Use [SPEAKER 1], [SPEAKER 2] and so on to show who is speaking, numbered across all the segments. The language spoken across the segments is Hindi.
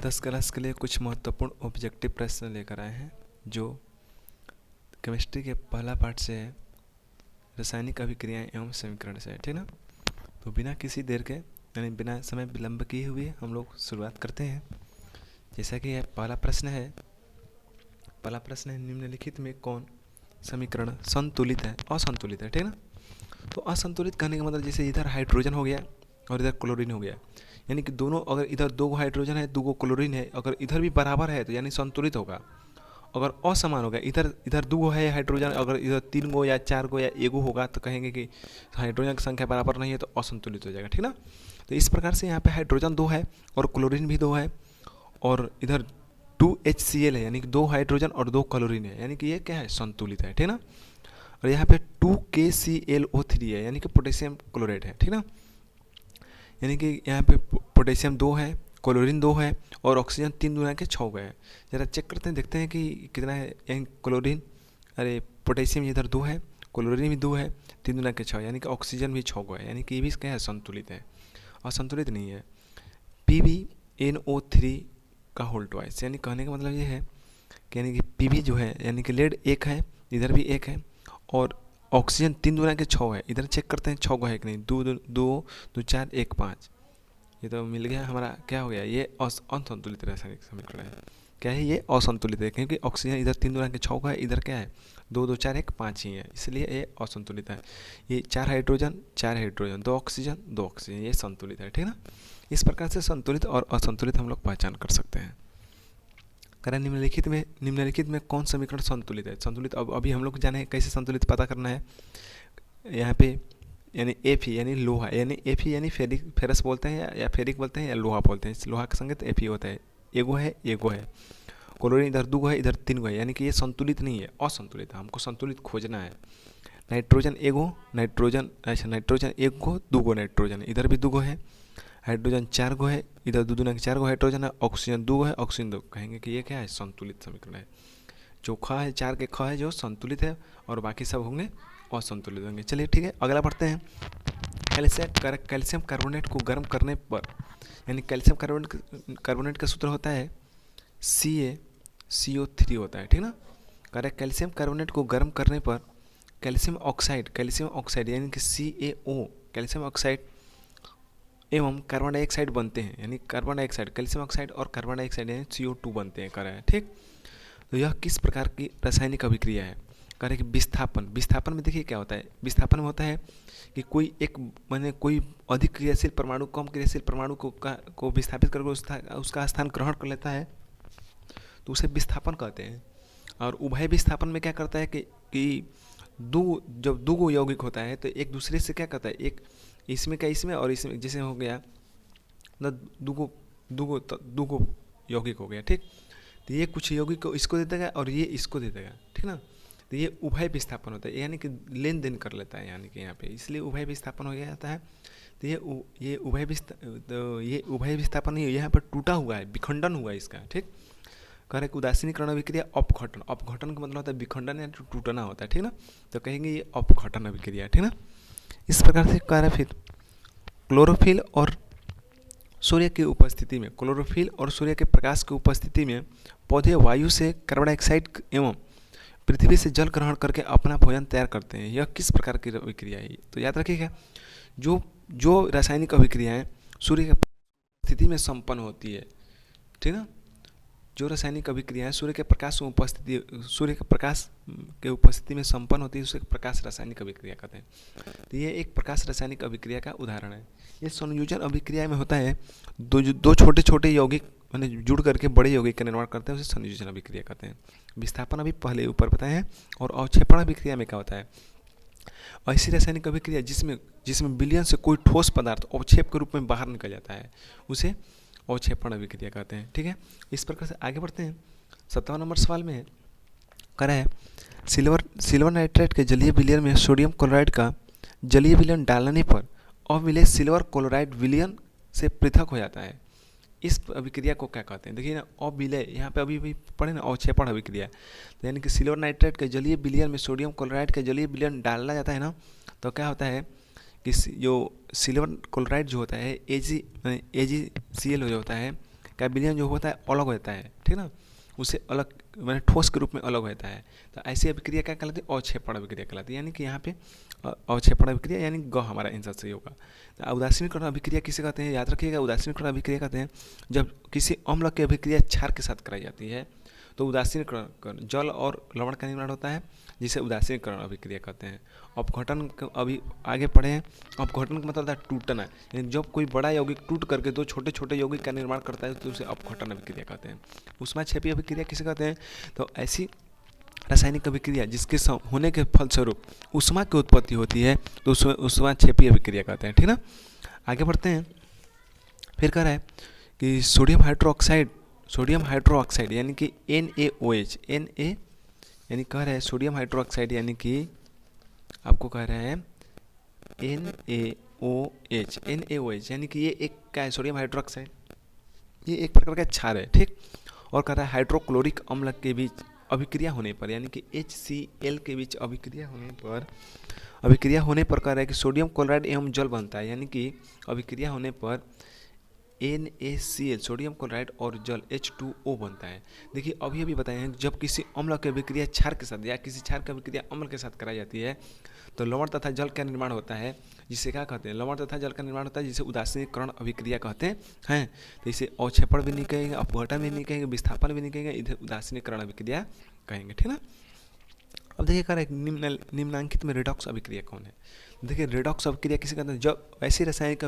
[SPEAKER 1] 10 क्लास के लिए कुछ महत्वपूर्ण ऑब्जेक्टिव प्रश्न लेकर आए हैं जो केमिस्ट्री के पहला पार्ट से है, रासायनिक अभिक्रियाएं एवं समीकरण से है। ठीक ना। तो बिना किसी देर के यानी बिना समय विलंब किए हुए हम लोग शुरुआत करते हैं। जैसा कि यह पहला प्रश्न है निम्नलिखित में कौन समीकरण संतुलित है असंतुलित है। ठीक ना। तो असंतुलित कहने का मतलब जैसे इधर हाइड्रोजन हो गया और इधर क्लोरीन हो गया, यानी कि दोनों, अगर इधर 2 हाइड्रोजन है 2 क्लोरीन है, अगर इधर भी बराबर है तो यानी संतुलित होगा। अगर असमान होगा, इधर 2 है हाइड्रोजन, अगर इधर 3 गो या 4 गो या 1 होगा तो कहेंगे कि हाइड्रोजन की संख्या बराबर नहीं है तो असंतुलित हो जाएगा। ठीक ना। तो इस प्रकार से यहाँ पे हाइड्रोजन 2 है और क्लोरीन भी 2 है और इधर 2HCl है, यानी कि 2 हाइड्रोजन और 2 क्लोरीन है, यानी कि ये क्या है, संतुलित है। ठीक ना। और यहाँ पे 2KClO3 है, यानी कि पोटेशियम क्लोराइड है। ठीक ना। यानी कि यहाँ पे पोटेशियम 2 है, क्लोरीन 2 है और ऑक्सीजन 3 दूना के 6 गए हैं। ज़रा चेक करते हैं, देखते हैं कि कितना है। यानी क्लोरीन, अरे पोटेशियम इधर 2 है, क्लोरीन भी 2 है, 3 दूना के 6, यानी कि ऑक्सीजन भी 6 गए, यानी कि ये भी क्या है, संतुलित है, असंतुलित नहीं है। PbNO3 का होल ट्वाइस, यानी कहने का मतलब ये है कि यानी कि Pb जो है यानी कि लेड 1 है, इधर भी 1 है और ऑक्सीजन 3 दूना के 6 है। इधर चेक करते हैं 6 है कि नहीं, 2 4 1 5, ये तो मिल गया हमारा। क्या हो गया, ये असंतुलित रासायनिक समीकरण है। क्या है, ये असंतुलित है क्योंकि ऑक्सीजन इधर 3 दूना के 6 है, इधर क्या है 2 4 1 5 ही है, इसलिए ये असंतुलित है। ये 4 हाइड्रोजन 2 ऑक्सीजन 2 ऑक्सीजन, ये संतुलित है। ठीक ना। इस प्रकार से संतुलित और असंतुलित हम लोग पहचान कर सकते हैं। करें निम्नलिखित में कौन समीकरण संतुलित है। संतुलित अब अभी हम लोग जाने कैसे संतुलित पता करना है। यहाँ पे यानी Fe यानी लोहा, यानी Fe यानी फेरस बोलते हैं या फेरिक बोलते हैं या लोहा बोलते हैं। लोहा का संकेत Fe होता है। एगो है क्लोरीन इधर 2 है, इधर 3 है, यानी कि ये संतुलित नहीं है, असंतुलित है। हमको संतुलित खोजना है। नाइट्रोजन 1 गो 2 गो नाइट्रोजन, इधर भी 2 गो है। हाइड्रोजन 4 गो है, इधर 2 दूना के 4 गो हाइड्रोजन है। ऑक्सीजन 2 है, ऑक्सीजन 2, कहेंगे कि ये क्या है, संतुलित समीकरण है। जो ख है 4 के ख है जो संतुलित है और बाकी सब होंगे असंतुलित होंगे। चलिए ठीक है, अगला पढ़ते हैं। कैल्शियम कार्बोनेट को गर्म करने पर, यानी कैल्शियम कार्बोनेट का सूत्र होता है CaCO3 होता है। ठीक ना। करेक्ट। कैल्शियम कार्बोनेट को गर्म करने पर कैल्शियम ऑक्साइड यानी कि CaO, कैल्शियम ऑक्साइड एवं कार्बन डाइऑक्साइड बनते हैं, यानी कार्बन डाइऑक्साइड, कैल्शियम ऑक्साइड और कार्बन डाइऑक्साइड यानी CO2 बनते हैं। करें ठीक। तो यह किस प्रकार की रासायनिक अभिक्रिया है। कह रहे कि विस्थापन में देखिए क्या होता है। विस्थापन में होता है कि कोई एक माने कोई अधिक क्रियाशील परमाणु कम क्रियाशील परमाणु को विस्थापित करके उसका स्थान ग्रहण कर लेता है, तो उसे विस्थापन कहते हैं। और उभय विस्थापन में क्या करता है कि जब 2 यौगिक होता है तो एक दूसरे से क्या करता है, एक इसमें क्या इसमें और इसमें, जैसे हो गया मतलब 2 यौगिक हो गया। ठीक। तो ये कुछ यौगिक को इसको दे देगा और ये इसको दे देगा। ठीक ना। तो ये उभय विस्थापन होता है, यानी कि लेन देन कर लेता है, यानी कि यहाँ पे इसलिए उभय विस्थापन हो गया जाता है। तो ये उभय विस्थापन नहीं, यहाँ पर टूटा हुआ है, विखंडन हुआ है इसका। ठीक। कह रहे उदासीनीकरण अभिक्रिया अपघटन का मतलब होता है विखंडन या टूटना होता है। ठीक ना। तो कहेंगे ये अपघटन अभिक्रिया। ठीक ना। इस प्रकार से कह रहे फिर क्लोरोफिल और सूर्य की उपस्थिति में, क्लोरोफिल और सूर्य के प्रकाश की उपस्थिति में पौधे वायु से कार्बन डाइऑक्साइड एवं पृथ्वी से जल ग्रहण करके अपना भोजन तैयार करते हैं। यह किस प्रकार की अभिक्रिया है। तो याद रखिएगा, जो रासायनिक अभिक्रियाएं सूर्य की स्थिति में संपन्न होती है। ठीक ना। जो रासायनिक अभिक्रियाएं सूर्य के प्रकाश के उपस्थिति में संपन्न होती है उसे प्रकाश रासायनिक अभिक्रिया कहते हैं। तो ये एक प्रकाश रासायनिक अभिक्रिया का उदाहरण है। ये संयोजन अभिक्रिया में होता है, दो छोटे छोटे यौगिक मैंने जुड़ करके बड़े यौगिक का निर्माण करते हैं, उसे संयोजन अभिक्रिया कहते हैं। विस्थापन अभी पहले ऊपर बताए हैं। और अवक्षेपण अभिक्रिया में क्या होता है, ऐसी रासायनिक अभिक्रिया जिसमें विलयन से कोई ठोस पदार्थ अवक्षेप के रूप में बाहर निकल जाता है, उसे अवक्षेपण अभिक्रिया कहते हैं। ठीक है। इस प्रकार से आगे बढ़ते हैं। 57 नंबर सवाल में कह रहा है सिल्वर नाइट्रेट के जलीय विलयन में सोडियम क्लोराइड का जलीय विलयन डालने पर अविलेय सिल्वर क्लोराइड विलयन से पृथक हो जाता है। इस अभिक्रिया को क्या कहते हैं। देखिए ना, अविलेय यहाँ पे अभी पढ़े ना, अवक्षेपण अभिक्रिया। तो यानी कि सिल्वर नाइट्रेट के जलीय विलयन में सोडियम क्लोराइड के जलीय विलयन डालना जाता है ना, तो क्या होता है कि जो सिल्वर क्लोराइड जो होता है AgCl जो होता है, का विलयन जो होता है अलग होता है, ठीक ना, उसे अलग मैंने ठोस के रूप में अलग होता है। तो ऐसी अभिक्रिया क्या कहलाती है? अवक्षेपण अभिक्रिया कहलाती है। यानी कि यहाँ पे अवक्षेपण अभिक्रिया यानी ग हमारा आंसर सही होगा। तो उदासीनीकरण अभिक्रिया किसे कहते हैं? याद रखिएगा, उदासीनीकरण अभिक्रिया कहते हैं जब किसी अम्ल की अभिक्रिया क्षार के साथ कराई जाती है तो उदासीनीकरण जल और लवण का निर्माण होता है, जिसे उदासीनीकरण अभिक्रिया कहते हैं। अपघटन अभी आगे पढ़े हैं। अपघटन का मतलब होता है टूटना, यानी जब कोई बड़ा यौगिक टूट करके दो छोटे छोटे यौगिक का निर्माण करता है तो उसे अपघटन अभिक्रिया कहते हैं। ऊष्माक्षेपी अभिक्रिया किसे कहते हैं? तो ऐसी रासायनिक अभिक्रिया जिसके होने के फलस्वरूप ऊष्मा की उत्पत्ति होती है तो उसे ऊष्माक्षेपी अभिक्रिया कहते हैं, ठीक ना। आगे बढ़ते हैं। फिर कह रहा है कि सोडियम हाइड्रोक्साइड यानी कि NaOH यानी कह रहा है सोडियम हाइड्रोक्साइड यानी कि आपको कह रहा है NaOH यानी कि ये एक क्या है? सोडियम हाइड्रोक्साइड, ये एक प्रकार का क्षार है, ठीक। और कह रहा है हाइड्रोक्लोरिक अम्ल के बीच अभिक्रिया होने पर यानी कि HCl के बीच अभिक्रिया होने पर कह रहा है कि सोडियम क्लोराइड एवं जल बनता है, यानी कि अभिक्रिया होने पर NaCl सोडियम क्लोराइड और जल H2O बनता है। देखिए अभी बताए हैं जब किसी अम्ल की अभिक्रिया क्षार के साथ या किसी क्षार की अभिक्रिया अम्ल के साथ कराई जाती है तो लवण तथा जल का निर्माण होता है, जिसे क्या कहते हैं? लवण तथा जल का निर्माण होता है, जिसे उदासीनीकरण अभिक्रिया कहते हैं। तो इसे अवक्षेपण भी नहीं कहेंगे, अपघटन भी नहीं कहेंगे, विस्थापन भी नहीं कहेंगे, इधर उदासीनीकरण अभिक्रिया कहेंगे, ठीक ना। अब देखिए कह रहा है निम्नांकित में रेडॉक्स अभिक्रिया कौन है? देखिए रेडॉक्स अभिक्रिया किसे कहते हैं? जब ऐसी रासायनिक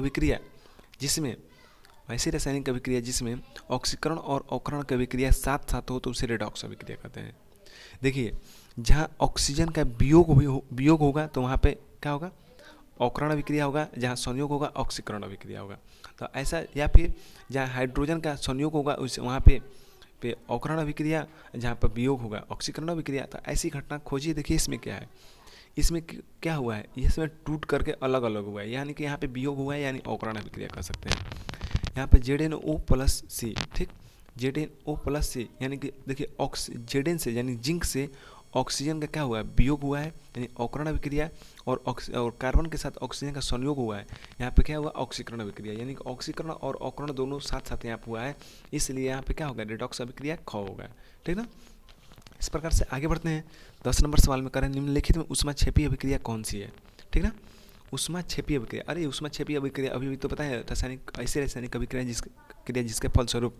[SPEAKER 1] अभिक्रिया जिसमें ऑक्सीकरण और अवकरण की अभिक्रिया साथ साथ हो तो उसे रेडॉक्स अभिक्रिया कहते हैं। देखिए जहाँ ऑक्सीजन का वियोग होगा तो वहाँ पे क्या होगा? अवकरण अभिक्रिया होगा, जहाँ संयोग होगा ऑक्सीकरण अभिक्रिया होगा। तो ऐसा, या फिर जहाँ हाइड्रोजन का संयोग होगा उस वहाँ पे अवकरण अभिक्रिया, जहाँ पर वियोग होगा ऑक्सीकरण अभिक्रिया। तो ऐसी घटना खोजिए। देखिए इसमें क्या है, इसमें क्या हुआ है? इसमें टूट करके अलग अलग हुआ है, यानी कि यहाँ पे वियोग हुआ है, यानी अवकरण अभिक्रिया कर सकते हैं। यहाँ पे ZnO+C, ठीक, ZnO+C यानी कि देखिए Zn से यानी जिंक से ऑक्सीजन का क्या हुआ है? वियोग हुआ है, यानी अवकरण अभिक्रिया। और कार्बन के साथ ऑक्सीजन का संयोग हुआ है, यहाँ पे क्या हुआ? ऑक्सीकरण अभिक्रिया, यानी कि ऑक्सीकरण और अवकरण दोनों साथ साथ यहाँ पे हुआ है, इसलिए यहाँ पे क्या होगा? रेडॉक्स अभिक्रिया ख होगा, ठीक ना। इस प्रकार से आगे बढ़ते हैं। 10 नंबर सवाल में करें निम्नलिखित में ऊष्माक्षेपी अभिक्रिया कौन सी है, ठीक ना। ऊष्माक्षेपी अभिक्रिया, अरे ऊष्माक्षेपी अभिक्रिया अभी तो पता है ऐसी रासायनिक अभिक्रिया जिसके फलस्वरूप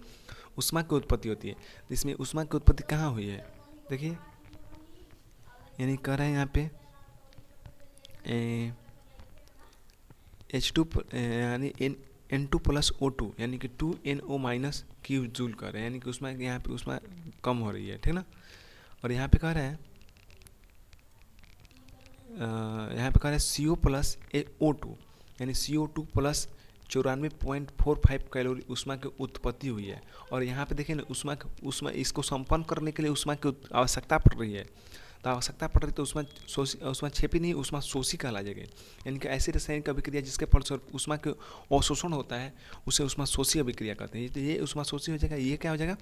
[SPEAKER 1] ऊष्मा की उत्पत्ति होती है। इसमें ऊष्मा की उत्पत्ति कहाँ हुई है? देखिए यानी कह रहे हैं यहाँ पे H2 यानी N2+O2 यानी कि 2NO- क्यूब जूल कर रहे हैं, यानी कि ऊष्मा यहाँ पे ऊष्मा कम हो रही है, ठीक ना। और यहाँ पे कह रहे हैं CO+O2 यानी CO2 प्लस 94.45 कैलोरी ऊष्मा की उत्पत्ति हुई है। और यहाँ पे देखिए ना ऊष्मा इसको संपन्न करने के लिए ऊष्मा की आवश्यकता पड़ रही है, तो आवश्यकता पड़ रही तो ऊष्माक्षेपी नहीं ऊष्मा शोषी कहला जाएगा। यानी कि ऐसी रासायनिक अभिक्रिया जिसके फलस्वरूप ऊष्मा के अवशोषण होता है उसे ऊष्मा शोषी अभिक्रिया कहते हैं। तो ये ऊष्मा शोषी हो जाएगा, ये क्या हो जाएगा?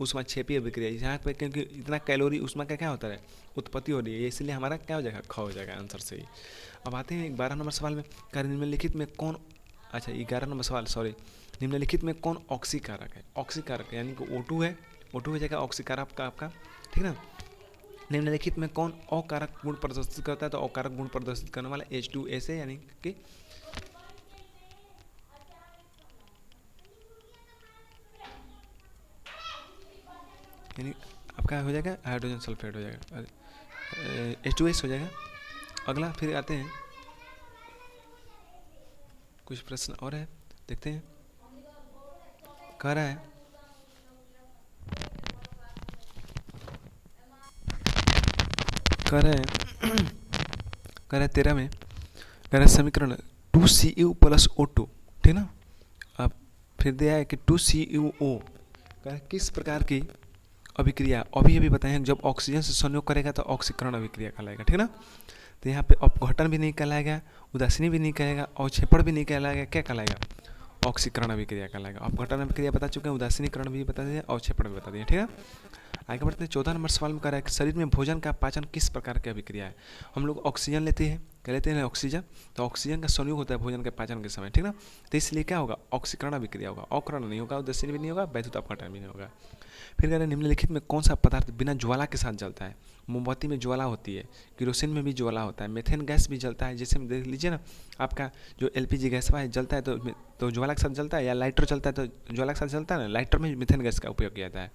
[SPEAKER 1] ऊष्माक्षेपी अभिक्रिया। यहाँ पे क्योंकि इतना कैलोरी ऊष्मा का क्या होता है? उत्पत्ति हो रही है, इसलिए हमारा क्या हो जाएगा? ख हो जाएगा आंसर सही। अब आते हैं 12 नंबर सवाल में। निम्नलिखित में कौन 11 नंबर सवाल, सॉरी, निम्नलिखित में कौन ऑक्सीकारक है? ऑक्सीकारक यानी कि O2 है, O2 हो जाएगा ऑक्सीकारक का आपका, ठीक ना। निम्नलिखित में कौन अकारक गुण प्रदर्शित करता है? तो अकारक गुण प्रदर्शित करने वाला H2S है, यानी कि आपका हो जाएगा हाइड्रोजन सल्फेट हो जाएगा, H2S हो जाएगा। अगला फिर आते हैं, कुछ प्रश्न और है, देखते हैं। कह रहा है कह रहे 13 में कह रहे समीकरण 2Cu+O2, ठीक ना। अब फिर दिया है कि 2CuO किस प्रकार की अभिक्रिया, अभी बताए हैं जब ऑक्सीजन से संयोग करेगा तो ऑक्सीकरण अभिक्रिया कहलाएगा, ठीक ना। तो यहाँ पे अपघटन भी नहीं कहलाएगा, उदासीनी भी नहीं कहेगा, अवक्षेपण भी नहीं कहलाएगा, क्या कहलाएगा? ऑक्सीकरण अभिक्रिया कहलाएगा। अपघटन अभिक्रिया बता चुके हैं, उदासीनीकरण भी बता दिए, अवक्षेपण भी बता दिए, ठीक है। आगे बढ़ते हैं। 14 नंबर सवाल में कह रहा है कि शरीर में भोजन का पाचन किस प्रकार की अभिक्रिया है? हम लोग ऑक्सीजन लेते हैं, क्या लेते हैं ऑक्सीजन, तो ऑक्सीजन का संयोग होता है भोजन के पाचन के समय, ठीक ना। तो इसलिए क्या होगा, ऑक्सीकरण अभिक्रिया होगा, अवकरण नहीं होगा, उदासीन भी नहीं होगा, वैद्युतापकरण भी नहीं होगा। फिर कह रहे हैं निम्नलिखित में कौन सा पदार्थ बिना ज्वाला के साथ जलता है। मोमबत्ती में ज्वाला होती है, किरोसिन में भी ज्वाला होता है, मेथेन गैस भी जलता है। जैसे देख लीजिए ना, आपका जो एलपीजी गैस है जलता है तो ज्वाला के साथ जलता है, या लाइटर जलता है तो ज्वाला के साथ जलता है ना। लाइटर में मेथेन गैस का उपयोग किया जाता है,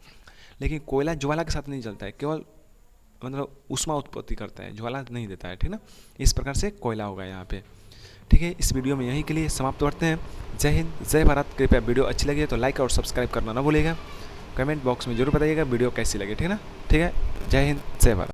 [SPEAKER 1] लेकिन कोयला ज्वाला के साथ नहीं जलता है, केवल मतलब ऊष्मा उत्पत्ति करता है, ज्वाला नहीं देता है, ठीक ना। इस प्रकार से कोयला होगा यहाँ पे। ठीक है, इस वीडियो में यहीं के लिए समाप्त करते हैं। जय हिंद, जय भारत। कृपया वीडियो अच्छी लगी है तो लाइक और सब्सक्राइब करना ना भूलिएगा। कमेंट बॉक्स में जरूर बताइएगा वीडियो कैसी लगी, ठीक है ना। ठीक है, जय हिंद, जय भारत।